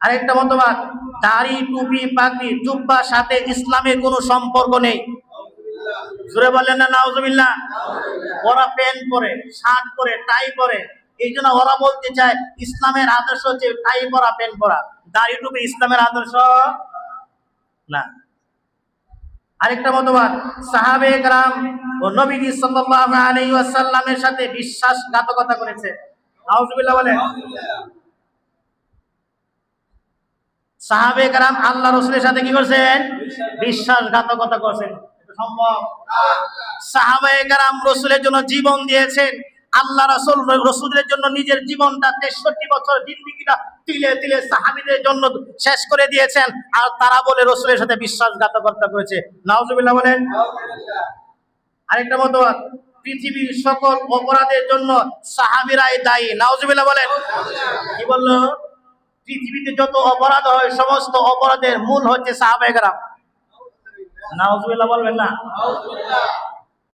আরেকটা মতবাদ, দাড়ি টুপি পাগড়ি জুব্বার সাথে ইসলামের কোনো সম্পর্ক নেই। জোরে বলেন না নাউজুবিল্লাহ। ওরা প্যান্ট পরে, শার্ট পরে, টাই পরে, এই জন্য ওরা বলতে চায় ইসলামের আদর্শ হচ্ছে টাই পরা, প্যান্ট পরা। দাড়ি টুপি ইসলামের আদর্শ না। আরেকটা মতবাদ, সাহাবে কেরাম ও নবীজি সাল্লাল্লাহু আলাইহি ওয়াসাল্লামের সাথে বিশ্বাসঘাতকতা করেছে। নাউজুবিল্লাহ বলেন। সাহাবে কেরাম আল্লাহ রাসূলের সাথে কি করছেন? বিশ্বাসঘাতকতা করছেন। এটা সম্ভব? সাহাবায়ে কেরাম রাসূলের জন্য জীবন দিয়েছেন। আল্লাহ রাসূল রাসূলের জন্য নিজের জীবনটা 63 বছর জিন্দেগিটা তিলে তিলে সাহাবীদের জন্য শেষ করে দিয়েছেন, আর তারা বলে রাসূলের সাথে বিশ্বাসঘাতকতা করেছে। নাউজুবিল্লাহ বলেন। আরেকটা মতবাদ, পৃথিবীর সকল অপরাধের জন্য সাহাবীরাই দায়ী। নাউজুবিল্লাহ বলেন। কি বললো? পৃথিবীতে যত অপরাধ হয় সমস্ত অপরাধের মূল হচ্ছে সাহাবায়ে কেরাম। নাউজুবিল্লাহ বলবেন না?